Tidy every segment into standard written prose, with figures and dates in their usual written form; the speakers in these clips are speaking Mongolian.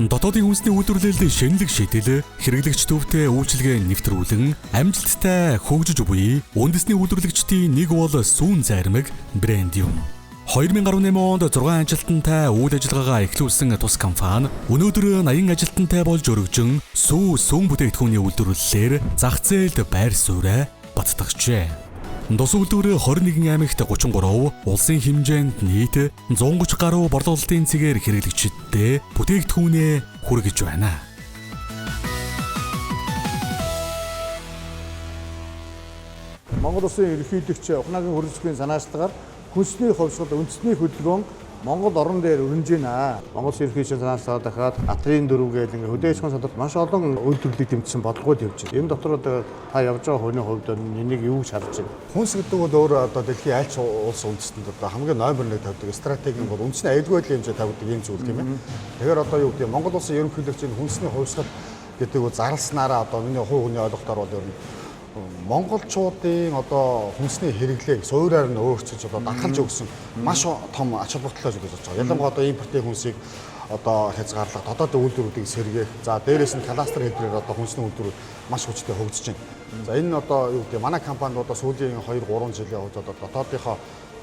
Дотоодын хүнсний үйлдвэрлэлд шинэлэг шийдэл, хэрэглэгч төвтэй үйлчилгээ нэвтрүүлэн амжилттай хөгжиж буй үндэсний үйлдвэрлэгчдийн нэг бол Сүүн Зармаг брэнд юм. 2018 онд 6 ажилтнтай үйл ажиллагаагаа эхлүүлсэн тус компани өнөөдөр 80 ажилтнтай болж өргөжин сүүн бүтээгдэхүүний үйлдвэрлэлээр зах зээлд байр сууриа баттгажээ. Дус үйлдвэр 21 аймагт 33, улсын хэмжээнд нийт 130 гаруй борлуулалтын цэгээр хэрэглэгчидтэй бүтээгдэхүүнээ хүргэж байна. Монгол Улсын ерөнхийлөгч Ухнагийн хөрөлцгийн санаачлагаар хүнсний хувьсгал үндэсний хөдөлгөөн Монгол орон дээр өрнөж байна. Монгол Улсын ерөнхийлөгчийн санаачлагаар дахиад Атрийн дөрөв гээд ингээ хөдөөсгөн содод маш олон үйлдвэрлэлийг тэмцсэн бодлогод явж байна. Энэ дотор одоо та явж байгаа хүний хувьд энийг юу гэж харж байна? Хүнс гэдэг бол өөр одоо дэлхийн аль ч улс үндэстэнд одоо хамгийн номер 1 тавьдаг стратеги нь бол үндэсний аюулгүй хэмжээ тавьдаг юм зүйл тийм ээ. Тэгэхээр одоо юу гэдэг Монгол Улсын ерөнхийлөгчийн хүнсний хувьсгал гэдэг нь зарласнараа одоо миний хувь хүний ойлголтоор бол ер нь монголчуудын одоо хүнсний хэрэглээг суурьаар нь өөрчилж одоо дахалж өгсөн маш том ач холбогдолтой зүйл болж байгаа. Ялангуяа одоо импортын хүнсийг одоо хязгаарлах, дотоодын үйлдвэрүүдийг сэргээх, за дээрээс нь кластер хэлбэрээр одоо хүнсний үйлдвэрүүд маш хүчтэй хөгжиж байна. За энэ одоо юу гэдэг манай компанид одоо сүүлийн 2-3 жилийн хувьд одоо дотоодынхоо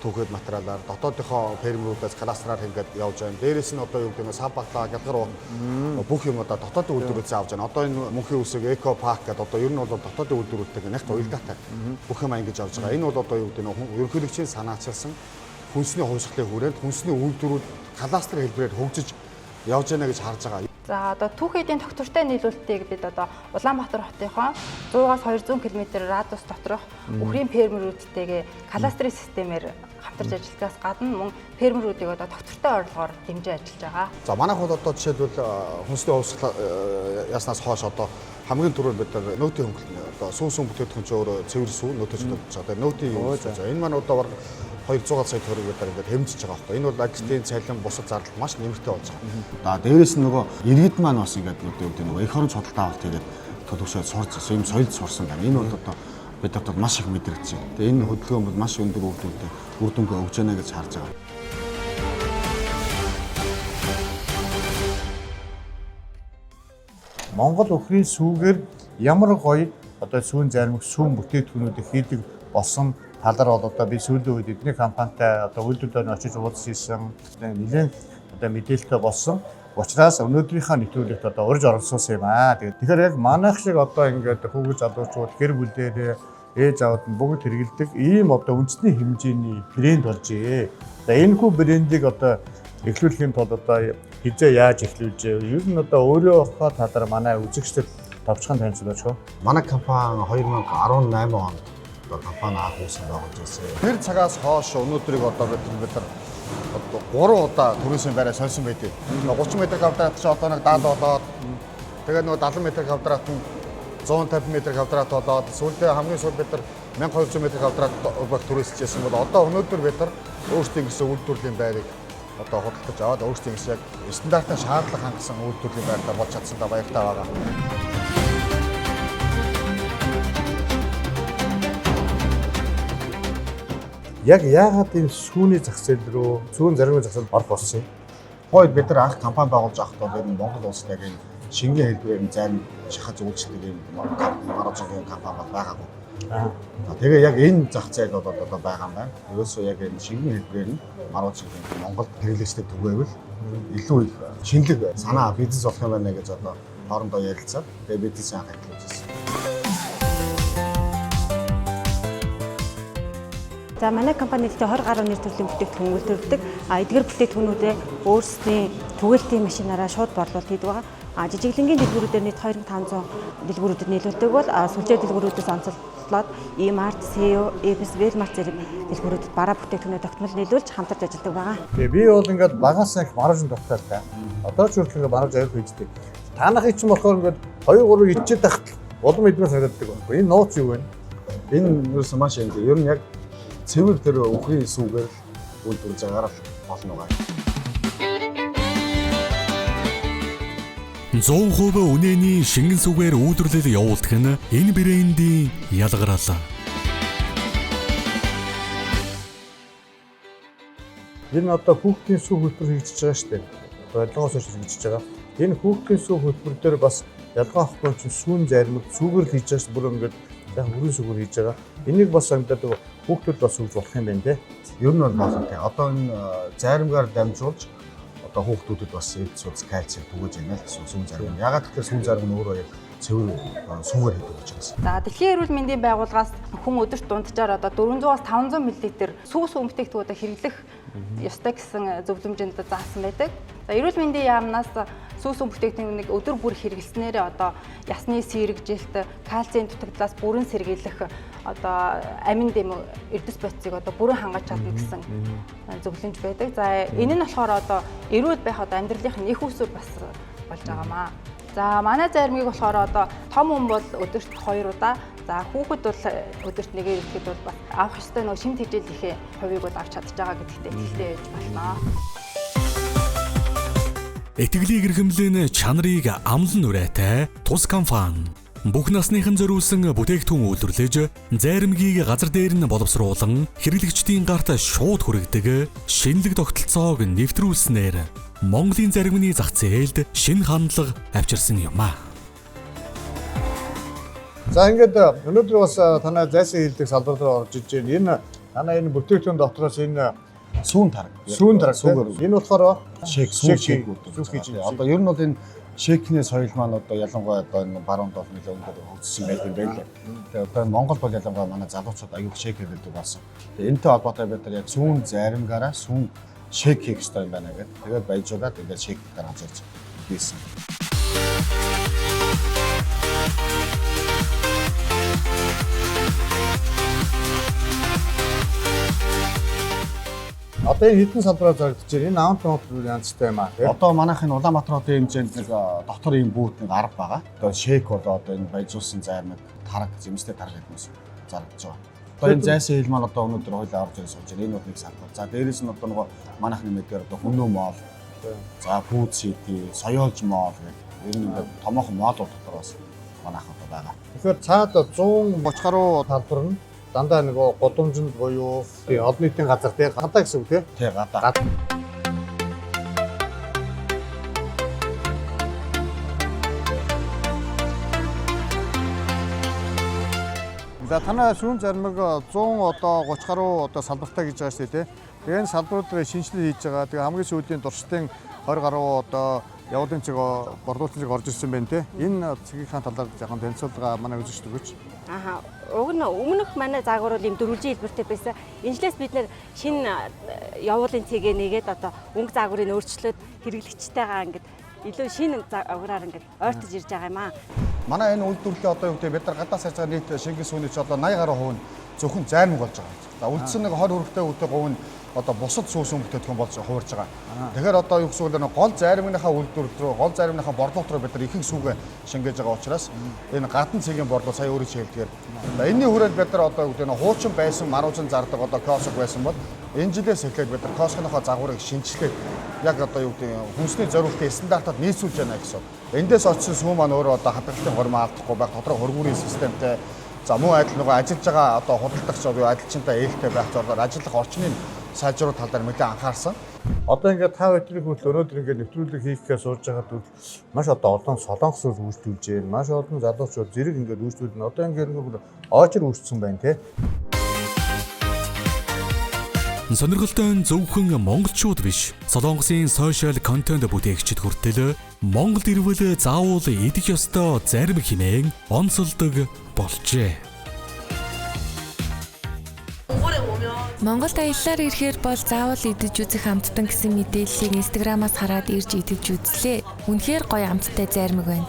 түүхэд материалаар дотоодынхоо фермерүүдээс кластераар хийгээд явж байна. Дээрээс нь одоо юу гэдэг нь сав баглаа, гялгар бүх юм одоо дотоодын үйлдвэрүүдээс авж байна. Одоо энэ мөнхийн үсэг эко парк гэдэг одоо ер нь бол дотоодын үйлдвэрүүдтэй нягт уялдаатай бүх юм ингэж авж байгаа. Энэ бол одоо юу гэдэг нь ерөнхийлөгчийн санаачилсан хүнсний хувьсгалын хүрээнд хүнсний үйлдвэрүүд кластер хэлбэрээр хөгжиж явж байна гэж харж байгаа. За одоо түүхийдийн тогтвортой нийлүүлэлтийг бид одоо Улаанбаатар хотынхоо 100-аас 200 км радиус доторх үхрийн фермерүүдтэйгээ кластерын системээр хамтарч ажиллахаас гадна мөн фермерүүдийг одоо тогтвортой орлогоор дэмжиж ажиллаж байгаа. За манайх бол одоо жишээлбэл хүнсний хувьсгал яснаас хойш одоо хамгийн түрүүнд бид нөөтийн хөнгөлөлт одоо сүүн бүтээгдэхүүн ч өөрөө цэвэр сүү нөөтөж төлөвлөж байгаа. Нөөтийн юу гэж байна. Энэ маань одоо 200 сая төгрөгөөр ингээд хэмжиж байгаа байхгүй. Энэ бол ажлын цалин бусад зардал маш нэмэртэй болж байгаа. Дээрээс нь нөгөө иргэд маань бас ингээд нөгөө эх орон судалтай авалт хийгээд төлөвшөөд сурч юм соёлд сурсан байна. Энэ бол одоо бид нарт маш их мэдрэгдэж байна. Тэгээ энэ хөдөлгөөн бол маш өндөр үр дүнгээ өгж байна гэж харж байгаа. Монгол өхрийн сүүгээр ямар гоё одоо сүүн зармаг сүүн бүтээгдэхүүнүүдийг хийдэг болсон талаар бол одоо би сүүлийн үед эдний компанитай одоо үйлдвэрлэлд очиж уулзсан нэлээд одоо мэдээлэлтэй болсон. Учираас өнөөдрийнхөө нэвтрүүлэгт одоо урьж оролцуулсан юм аа. Тэгэхээр яг манайх шиг одоо ингээд хүүгэл залуучууд гэр бүлээрээ ээж аваад нь бүгд хэрэгэлдэг ийм одоо үндэсний хэмжээний брэнд болжээ. За энэ хүү брэндийг одоо эхлүүлэхийн тулд одоо хизээ яаж эхлүүлж вэ? Ер нь одоо өөрөө талаар манай үзэгчдэд товчхон танилцуулаач хөө. Манай компани 2018 онд одоо компани анх үүсгэн байгуулж байсан. Тэр цагаас хойш өнөөдрийг одоо бид нар 3 удаа төрөөсөө байраа сольсон байдаг. 30 м квадрат ч одоо нэг 70 болоод тэгээд нөгөө 70 м квадрат нь 150 м квадрат болоод сүүлдээ хамгийн сүүл бид нар 1200 м квадрат баг төрөөсөлжсэн бол одоо өнөөдөр бид нар өөрсдийн гэсэн үйлдвэрлэлийн байрыг одоо худалдаж аваад өөрсдийн гэсэн яг стандартын шаардлага хангасан үйлдвэрлэлийн байртаа болж чадсандаа баяртай байгаа. Яг яагаад энэ сүүний зах зээл рүү сүүн зармын зах зээл орох болсон юм? Хойд бид нар анх компани байгуулж байхдаа бол энэ Монгол улсад яг энэ шингийн хэлбэрээр зарим шахаж үйлчлдэг юм маргаангийн компани бол байгаагүй. Тэгээ яг энэ зах зээл бол одоо байгаа юм байна. Ерөөсөө яг энэ шингийн хэлбэрээр нь маргаангийн Монгол хэрэглэгчдэд түгээвэл илүү их шинэлэг санаа бизнес болох юм байна гэж одоо хоорондоо ярилцаад тэгээ бизнесийн анх эхлүүлжсэн. За манай компани дэхтэй 20 гаруй нэр төрлийн бүтээгдэхүүн үйлдвэрлэдэг. Эдгээр бүтээгдэхүүнүүдээ өөрсдийн түгээлтийн машинаараа шууд борлуулалт хийдэг байгаа. Жижиглэнгийн дэлгүүрүүдээр нийт 2500 дэлгүүрүүдэд нийлүүлдэг бол сүлжээ дэлгүүрүүдээс онцлоод E-Mart, CEO, Epis, Walmart зэрэг дэлгүүрүүдэд бараа бүтээгдэхүүнээ тогтмол нийлүүлж хамтарч ажилладаг байгаа. Тэгээ би бол ингээд багаас их маржин тогтоолтой. Одоо ч хүртэл ингээд марж авих хийждэг. Таанахыг ч болохоор ингээд 2-3 ичээд тахт улам эдмээс харагддаг байхгүй. Энэ нууц юу вэ? Энэ ерөөсөө маш энэ ер нь яг цэвэр тэр үхрийн сүүгээр үйлдвэрлэж байгаагаар болно байгаа. 100% үнэний шингэн сүгээр үйлдвэрлэл явуулдаг нь энэ брендийн ялгараалаа. Энэ одоо хүүхдийн сүү хөтөр хийгдэж байгаа шүү дээ. Ойлгоосоо хийж байгаа. Энэ хүүхдийн сүү хөтөлбөр дээр бас ялгаа авахгүй чинь сүүн заримыг зүгээр л хийж байгаа шүү. Бүр ингээд яг өрийн сүгээр хийж байгаа. Энийг бас амьдаад хүүхдүүд бас үгж болох юм байна те. Ер нь бол болно те. Одоо энэ заримгаар дамжуулж одоо хүүхдүүдэд бас эд судас кальцийг түгэж байна л сүүн зарим. Ягаад гэвэл сүүн зарим нь өөрөө яг цэвэр сүүгээр хийдэг учраас. За дэлхийн эрүүл мэндийн байгууллагаас хүн өдөрт дунджаар одоо 400-аас 500 мл сүүс өмгтэйгтүүд хэрэглэх ёстой гэсэн зөвлөмжөнд заасан байдаг. За эрүүл мэндийн яамнаас сүүс өмгтэйгтүүдийг өдөр бүр хэрэглэснээр одоо ясны сэргжилт, кальцийн дутагдлаас бүрэн сэргийлэх одоо амин дэм эрдэс бодисыг одоо бүрэн хангаж чадна гэсэн зөвлөмж байдаг. За энэ нь болохоор одоо эрүүл байх одоо амьдралын их усүр бас болж байгаамаа. За манай зармыг болохоор одоо том хүн бол өдөрт 2 удаа, за хүүхэд бол өдөрт 1 ирэхэд бол бас авах ёстой нөгөө шимт хэмжээлийн хувийг бол авч чадж байгаа гэдэгт итгэлтэй байж болно. Итгэлийг эрхэмлэн чанарыг амлан нүрээтэй тус компани бүх насныхан зориулсан бүтээгдэхүүн үйлдвэрлэж заримгийг газар дээр нь боловсруулан хэрэглэгчдийн гарт шууд хүргэдэг шинэлэг тогтолцоог нэвтрүүлснээр Монголын заримны зах зээлд шинэ хандлага авчирсан юм а. За ингээд өнөөдөр бас танай зайсан хэлдэг салбар дээр орж иж байна. Энэ танай энэ бүтээгдэхүүн дотроос энэ Сүүн тараг. Сүүгээр. Энэ болохоор шейк хийж байна. Одоо ер нь бол энэ шейкний соёл маань одоо ялангуяа одоо энэ баруун доол нэлээд өндөр хөгжсөн байдаг юм байна. Тэгээ одоо Монгол бол ялангуяа манай залуучууд аюул шейк хийдэг болсон. Тэгээ энэтэй холбоотой бид нар яг сүүн заримгаараа сүүн шейк хийх хэрэгтэй юм байна гэдэг. Тэгээд баяжуулаад ингээд шейк гаргаж ирж хийсэн. Одоо энэ хэдэн салбараар зарагдаж байна. Энэ аунт янзтай юм аа. Одоо манайх энэ Улаанбаатар хотын хэмжээнд нэг дотор ийм бүүт нэг 10 байгаа. Одоо шейк бол одоо энэ баяжуулсан займаг тараг зэмстэй тараг гэдгээс зарагдаж байгаа. Одоо энэ зайсан хил маань одоо өнөөдөр хоёлаа орж ирж сууж байна. Энэ бол нэг салбар. За дээрээс нь одоо нөгөө манайхны мэдээр одоо Хүннүү моол, за Фуд Сити, Соёолж моол гэх энэ ингээд томоохон моолууд дотор бас манайх одоо байгаа. Тэгэхээр цаад 130 гаруй талбар нь дандаа нөгөө годомжинд буюу олон нийтийн газар дээр гадаа гэсэн үг тий гадаа. За танай сүүн заримыг 100 одоо 30 гаруй одоо салбартай гэж байгаа шүү дээ. Тэгээ энэ салбарууд шинжилгээ хийж байгаа. Тэгээ хамгийн сүүлийн дуршдын 20 гаруй одоо явуулын цэг борлуулалтын цэг орж ирсэн байна те. Энэ цэгийн талаар жоохон танилцуулга манай үзэгчд өгөөч. Уг нь өмнөх манай заагвар бол юм дөрвөлжин хэлбэртэй байсан. Энэ жилээс бид нэр шинэ явуулын цэгээ нэгээд одоо өнгө заагварыг өөрчлөөд хэрэглэгчтэйгээ ингээд илүү шинэ загвараар ингээд ойртож ирж байгаа юм аа. Манай энэ үйлдвэрлэлээ одоо юу гэдэг бид нар гадаас харж байгаа нийт шингэн сүүний ч одоо 80 гаруй хувь нь зөвхөн займаг болж байгаа. За үлдсэн нэг 20 хүрэхтэй үүдээ говь нь одоо бусад сүүс өмгөтэйхэн болж хувирж байгаа. Тэгэхээр одоо юу гэсэн үг гол заримныхаа үйлдвэрлэл рүү, гол заримныхаа борлуулалт руу бид нар ихэнх сүүгээ шингээж байгаа учраас энэ гадна цэгийн борлуулалт сая өөрөө хэлдгээр. Энэний хүрээнд бид нар одоо юу гэдэг хуучин байсан маруужин зардаг одоо киоск байсан бол энэ жилээс эхлээд бид нар киоскныхоо загварыг шинжилээд яг одоо юу гэдэг хүнсний зориултын стандартад нийцүүлж байна гэсэн. Эндээс очсон сүү маань өөрөө одоо хадгалалтын хормоо алдахгүй байх тодорхой хөргүүрийн системтэй. За мөн адил нөгөө ажиллаж байгаа одоо худалдагч буюу ажилчинтай ээлтэй байх зорилгоор ажиллах орчныг сайжруулах тал дээр нэлээд анхаарсан. Одоо ингээд та өдрийн хүртэл өнөөдөр ингээд нэвтрүүлэг хийхээ сууж байгаад маш одоо олон солонгос ус үйлдвэрлэж байна. Маш олон залуучууд зэрэг ингээд үйлдвэрлэн одоо ингээд оожир үүссэн байна те. Сонирхолтой нь зөвхөн монголчууд биш, Солонгосын сошиал контент бүтээгчид хүртэл Монгол ирвэл заавал идэх ёстой зарим хэмээн онцолдог болжээ. Монголд аяллаар ирэхээр бол заавал идэж үзэх амттан гэсэн мэдээллийг Instagram-аас хараад ирж идэж үзлээ. Үнэхээр гоё амттай зармиг байна.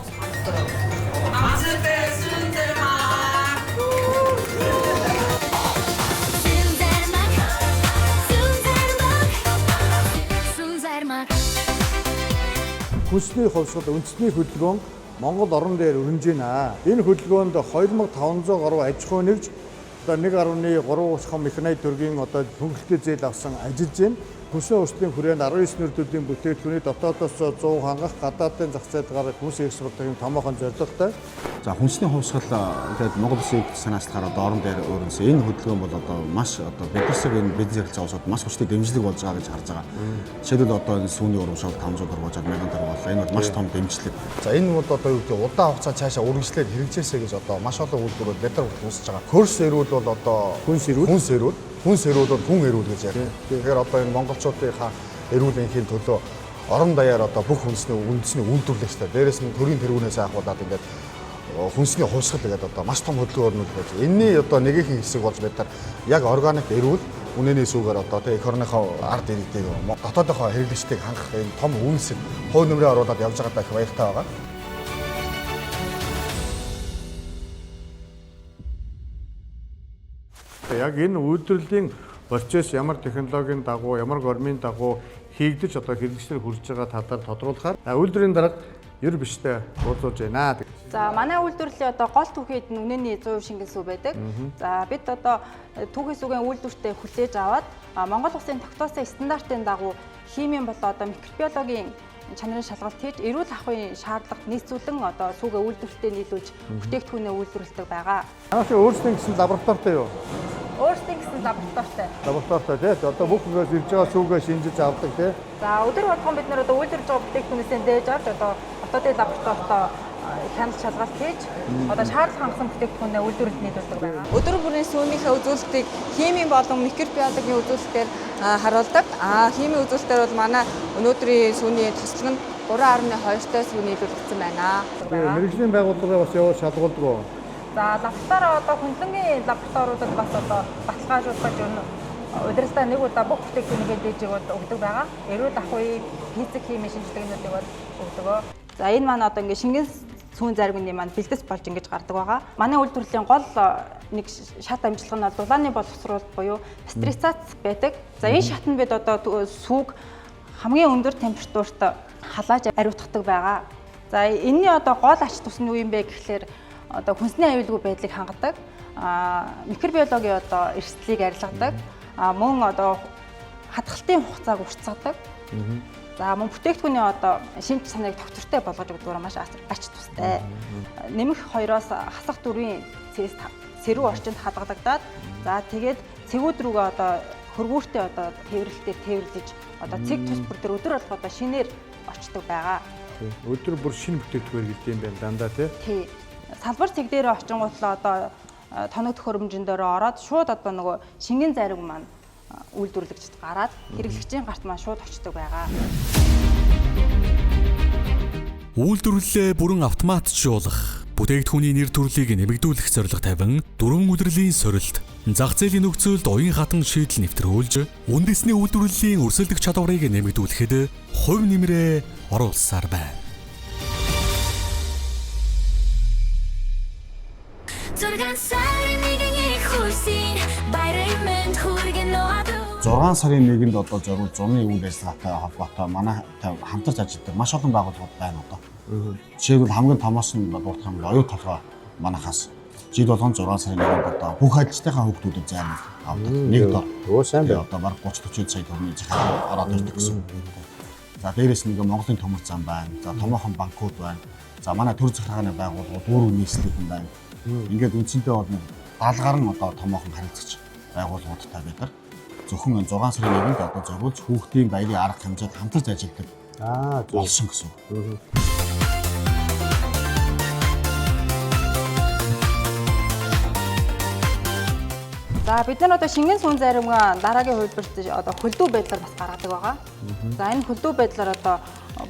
Хүнсний хувьсгал үндэсний хөдөлгөөн Монгол орон дээр өрнөж байна. Энэ хөдөлгөөнд 2500 гаруй аж ахуй нэгж одоо 1.3 механик төргийн одоо хөнгөлөлтөй зээл авсан ажиллаж байна. Хүнсний өрсөлдөлийн хүрээнд 19 нэр төрлийн бүтээгдэхүүний дотоодоос 100 хангах гадаадын зах зээлд гарах хүнс экспортын томоохон зорилготой. За хүнсний хувьсгал тэгээд Монгол Улсын санаачлахаар одоо орон дээр өөрөөсөө энэ хөдөлгөөн бол одоо маш одоо биднэрсэг энэ бизнес эрхлэл зовсод маш хүчтэй дэмжлэг болж байгаа гэж харж байгаа. Жишээлбэл одоо энэ сүүний урамшуул 500 төгрөгөөр 1000 төгрөг боллоо. Энэ бол маш том дэмжлэг. За энэ бол одоо юу гэдэг удаан хугацаанд цаашаа үргэлжлээд хэрэгжээсэй гэж одоо маш олон үйлдвэрүүд бид нар хүсэж байгаа. Хөрс эрүүл бол одоо хүнс эрүүл бол хүн эрүүл гэж ярьдаг. Тэгэхээр одоо энэ монголчуудынхаа эрүүл энхийн төлөө орон даяар одоо бүх үндэсний үйлдвэрлэгчтэй. Дээрээс нь төрийн тэргүүнээс ахуулаад ингээд хүнсний хувьсгал гэдэг одоо маш том хөдөлгөөн өрнүүлж байна. Энийний одоо нэгэн хэсэг болж бид нар яг органик эрүүл үнэний сүгээр одоо тэг экономикоо ард иргэдийг дотоодынхоо хэрэглэгчдийг хангах энэ том үйлсийг хувь нэмрээ оруулаад явж байгаадаа их баяртай байгаа. Яг энэ үйлдвэрлэлийн процесс ямар технологийн дагуу, ямар гормын дагуу хийгдэж одоо хэрэглэгчдэр хүрж байгаа талаар тодруулахаар үйлдвэрийн дарга ер биштэй уулзуулж байна. За манай үйлдвэрлэлийн одоо гол түүхийд нь үнэний 100% шингэн сүү байдаг. За бид одоо түүхий сүгийн үйлдвэртээ хүлээж аваад Монгол Улсын тогтоосон стандартын дагуу химийн болоо одоо микробиологийн чанарын шалгалт хийж эрүүл ахуйн шаардлагад нийцүүлэн одоо сүүгээ үйлдвэртээ нийлүүлж бүтээгдэхүүнээ үйлдвэрлэдэг байгаа. Ааш өөрсдөө гэсэн лабораторитой юу? Өөрсдийн гэсэн лабораторитой. Лабораторитой тийм. Одоо бүх нэгээс ирж байгаа сүүгээ шинжиж авдаг тийм. За өдөр болгон бид нэр одоо үйлдвэрлэж байгаа бүтээгдэхүүнээс дээж авч одоо хотуудын лабораторитой хяналт шалгалт хийж одоо шаардлага хангасан бүтээгдэхүүнээ үйлдвэрлэлд нийлүүлдэг байгаа. Өдөр бүрийн сүүнийхээ үзүүлэлтийг химийн болон микробиологийн үзүүлэлтээр харуулдаг. Химийн үзүүлэлтээр бол манай өнөөдрийн сүүний тослог нь 3.2-той сүү нийлүүлэгдсэн байна. Мэргэжлийн байгууллагаа бас явуулж шалгуулдаг. За лабораторио одоо хөндлөнгийн лабораториудад бас одоо баталгаажуулах юм удирдлагаа нэг удаа бүх бүтээгдэхүүнийгээ дээжиг өгдөг байгаа. Эрүүл ахуй, физик, химийн шинжилгээнүүдийг бол өгдөг. За энэ маань одоо ингээ шингэн сүүн зарганы маань бэлдэс болж ингэж гардаг байгаа. Манай үйлдвэрлэлийн гол нэг шат амжилга нь дулааны боловсруулалт буюу пастеризац байдаг. За энэ шат нь бид одоо сүүг хамгийн өндөр температурт халааж ариутгадаг байгаа. За энэний одоо гол ач тус нь юу юм бэ гэхлээр одоо хүнсний аюулгүй байдлыг хангадаг, микробиологийн одоо эрсдлийг арилгадаг, мөн одоо хадгалтын хугацааг уртсгадаг. За мөн бүтээгдэхүүний одоо шинж чанарыг тогтвортой болгож өгдөг маш ач тустай. Нэмэх 2-оос хасах 4-ийн сэрүү орчинд хадгалагдаад за тэгээд цэгүүд рүүгээ одоо хөргүүртэй одоо тээвэрлэлээр тээвэрлэж одоо цэг тус бүр төр өдөр болго одоо шинээр очдог байгаа. Өдөр бүр шинэ бүтээгдэхүүн гэдэг юм байна дандаа тий. Салбар цэг дээр очингуудлаа одоо тоног төхөөрөмжөндөө ороод шууд одоо нөгөө шингэн зарим маань үйлдвэрлэгчд гараад хэрэглэгчийн гарт маань шууд очдог байгаа. Үйлдвэрлэлээ бүрэн автоматжуулах, бүтээгдэхүүний нэр төрлийг нэмэгдүүлэх зорилго тавин, дөрвөн улирлын сорилт, зах зээлийн нөхцөлд уян хатан шийдэл нэвтрүүлж, үндэсний үйлдвэрлэлийн өрсөлдөх чадварыг нэмэгдүүлэхэд хувь нэмрээ оруулсаар байна. 6 сарын 1-нд одоо зориул зуны үйл ажиллагаатай холбоотой манай хамтарч ажилладаг маш олон байгууллагууд байна одоо. Жишээлбэл хамгийн томоос нь бодох юм бол оюу толгой манахаас жид болгон 6 сарын 1-нд одоо бүх ажилчдынхаа хүүхдүүдэд займ авдаг. Нэг дор. Өө сайн байна. Одоо баг 30-40 сая төгрөгийн захирал ороод ирдэг гэсэн. За дээрээс нь Монголын төмөр зам байна. За томоохон банкуд байна. За манай төр захиргааны байгууллагууд үүрэг нийслэлүүд байна. Ингээд үндсэндээ бол даалгаар нь одоо томоохон харилцагч байгууллагуудтай бид нар зөвхөн 6 сарын 1-нд одоо зориулж хүүхдийн баярын арга хэмжээд хамтарч ажилладаг. Болсон гэсэн. За бид нар одоо шингэн сүүн заримгаа дараагийн хувьд одоо хөлдөө байдлаар бас гаргадаг байгаа. За энэ хөлдөө байдлаар одоо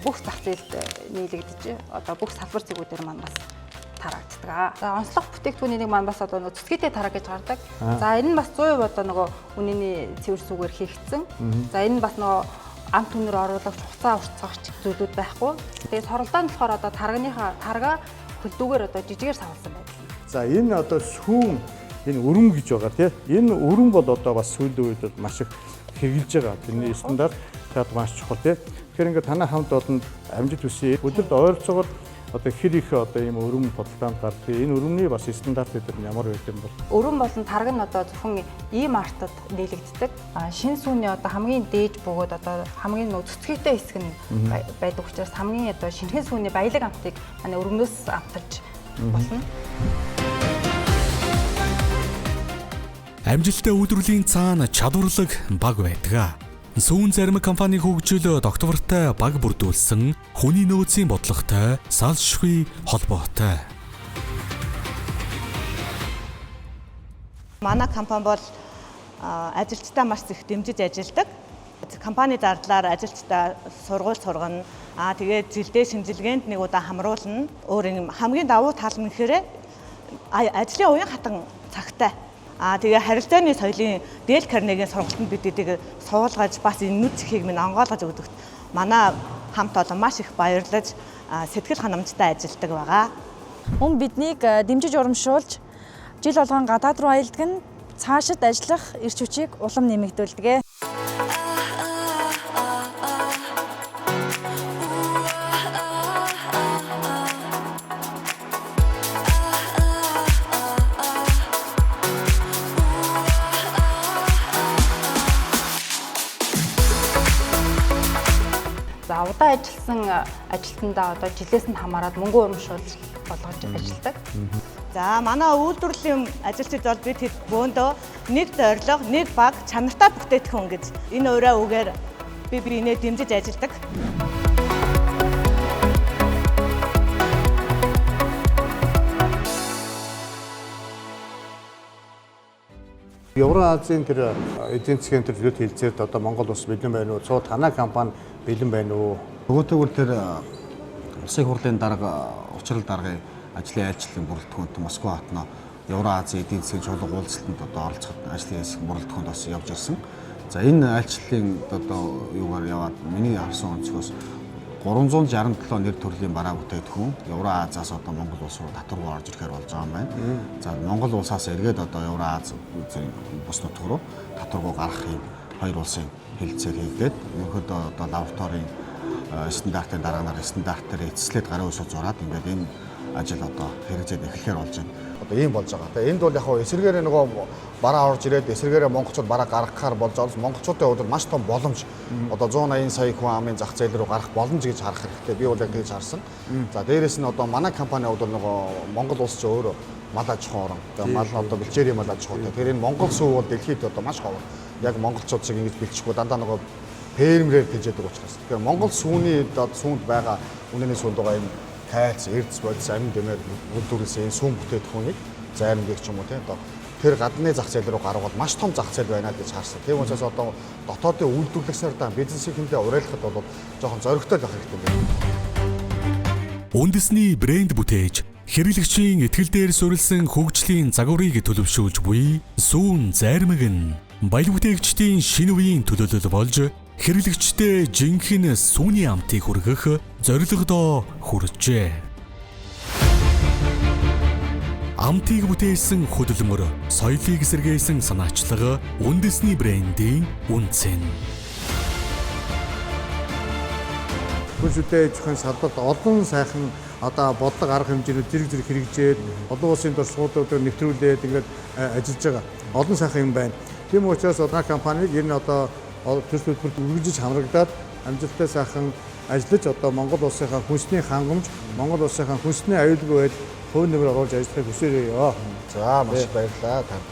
бүх зах зээлд нийлэгдэж одоо бүх салбар цэгүүдээр маань бас тарагддаг. За онцлог бүтээгдэхүүний нэг маань бас одоо нөгөө цэцгээтэй тараг гэж гардаг. За энэ нь бас 100% одоо нөгөө үнэний цэвэр сүгээр хийгдсэн. За энэ нь бас нөгөө амт үнээр оруулагч хуцаа уртцаагч зүйлүүд байхгүй. Тэгээд соролдоо нь болохоор одоо таргаа хөлдөөгээр одоо жижигээр савлсан байдаг. За энэ одоо сүүн энэ өрөм гэж байгаа тийм. Энэ өрөм бол одоо бас сүүлийн үед маш их хэрэгжилж байгаа. Тэрний стандарт таад маш чухал тийм. Тэгэхээр ингээд танай хамт олонд амжилт хүсье. Өдөрт ойролцоогоор одоо хэр их одоо ийм өрөм бодлоонд гардаг. Энэ өрөмний бас стандарт гэдэг нь ямар байх юм бол? Өрөм болон тараг нь одоо зөвхөн ийм артад нийлэгддэг. Шинэ сүүний одоо хамгийн дээж бөгөөд одоо хамгийн цэцгийтэй хэсэг нь байдаг учраас хамгийн одоо шинэхэн сүүний баялаг амтыг манай өрөмнөөс амталж болно. Амжилттай үйлдвэрлэлийн цаана чадварлаг баг байдаг. Сүүн зарим компани хөгжил доктортой баг бүрдүүлсэн хүний нөөцийн бодлоготой салшгүй холбоотой. Манай компани бол ажилчдаа маш их дэмжиж ажилладаг. Компани зардлаар ажилчдаа сургууль сургана. Тэгээд жилдээ шинжилгээнд нэг удаа хамруулна. Өөр хамгийн давуу тал нь гэхээр ажлын уян хатан цагтай. Тэгээ харилцааны соёлын Дэл Карнегийн сургалтанд биднийг суулгаж бас энэ нүд зэхийг минь онгойлгож өгдөгт манай хамт олон маш их баярлаж сэтгэл ханамжтай ажилладаг байгаа. Мөн биднийг дэмжиж урамшуулж жил болгон гадаад руу аялдаг нь цаашид ажиллах эрч хүчийг улам нэмэгдүүлдэг. За удаан ажилласан ажилтнаа одоо жилээс нь хамаарат мөнгө урамшуулж болгож ажилладаг. За манай үйлдвэрлэлийн ажилчид бол бид хэд бөөндөө нэг зорилго, нэг баг чанартай бүтээгдэхүүн гэж энэ ураа үгээр би биенээ дэмжиж ажилладаг. Евразийн тэр эдийн засгийн тэр төлөөлөлт хэлцээрд одоо Монгол улс бэлэн байна уу? Цоо танай компани бэлэн байна уу? Нөгөөтэйгүр тэр улсын хурлын дарга учрал даргын ажлын айлчлалын бүрэлдэхүүнт Москва хотно Евразийн эдийн засгийн чуулга уулзалтанд одоо оролцоход ажлын хэсэг бүрэлдэхүүнд бас явж ирсэн. За энэ айлчлалын одоо юугаар яваад миний харсан өнцгөөс 367 нэр төрлийн бараа бүтээгдэхүүн Евразиас одоо Монгол улс руу татваргүй орж ирэхээр болж байгаа юм байна. За Монгол улсаас эргээд одоо Евразийн бус нутг руу татваргүй гарах юм хоёр улсын хэлэлцээр хийгээд ерөнхийдөө одоо лабораторийн стандартын дараагаар стандартаар эцэслээд гарын үсэг зураад ингээд энэ ажил одоо хэрэгжээд эхлэхээр болж байна. Одоо ийм болж байгаа. Тэгээ энд бол яг хаа эсэргээрээ нөгөө бараа орж ирээд эсэргээрээ монголчууд бараа гаргахаар болж байгаа. Монголчуудын хувьд маш том боломж. Одоо 180 сая хүн амын зах зээл рүү гарах боломж гэж харах хэрэгтэй. Би бол яг гэж харсан. За дээрэс нь одоо манай компани хувьд нөгөө Монгол улс ч өөрөө мал аж ахуйн орн. Тэгээ мал одоо бэлчээрийн мал аж ахуйтай. Тэгэхээр энэ Монгол сүү бол дэлхийд одоо маш ховор. Яг монголчууд шиг ингэж бэлчихгүй дандаа нөгөө фермерээр тэжээдэг учраас. Тэгэхээр Монгол сүүний одоо сүүнд байгаа үнэний сүүнд байгаа энэ тайц, эрдэс бодис амин дэмээр үйлдвэрлэсэн энэ сүүн бүтээгдэхүүнийг зайрмгийг ч юм уу одоо тэр гадны зах зээл рүү гаргавал маш том зах зээл байна гэж харсан. Тийм учраас одоо дотоодын үйлдвэрлэгчнэр даа бизнесийнхэнтэй уриалахад бол жоохон зоригтой байх хэрэгтэй байна. Үндэсний брэнд бүтээж хэрэглэгчийн итгэл дээр суурилсан хөгжлийн загварыг төлөвшүүлж буй сүүн зармиг нь баялаг бүтээгчдийн шинэ үеийн төлөөлөл болж хэрэглэгчдээ жинхэнэ сүүний амтыг хүргэх зорилгодоо хүрчээ. Амтыг бүтээсэн хөдөлмөр, соёлыг сэргээсэн санаачлага үндэсний брендийн үнцэн. Хүнсүтэй ажихын салбарт олон сайхан одоо бодлого арга хэмжээнүүд зэрэг хэрэгжээд олон улсын туршлагуудаар нэвтрүүлээд ингээд ажиллаж байгаа. Олон сайхан юм байна. Тийм учраас одоо компаниг ер нь одоо төрөл төлбөрт үргэлжлэж хамрагдаад амжилттай сайхан ажиллаж одоо Монгол улсынхаа хүнсний хангамж, Монгол улсынхаа хүнсний аюулгүй байдал хувь нэмэр оруулж ажиллахыг хүсээрээ. За маш баярлалаа танд.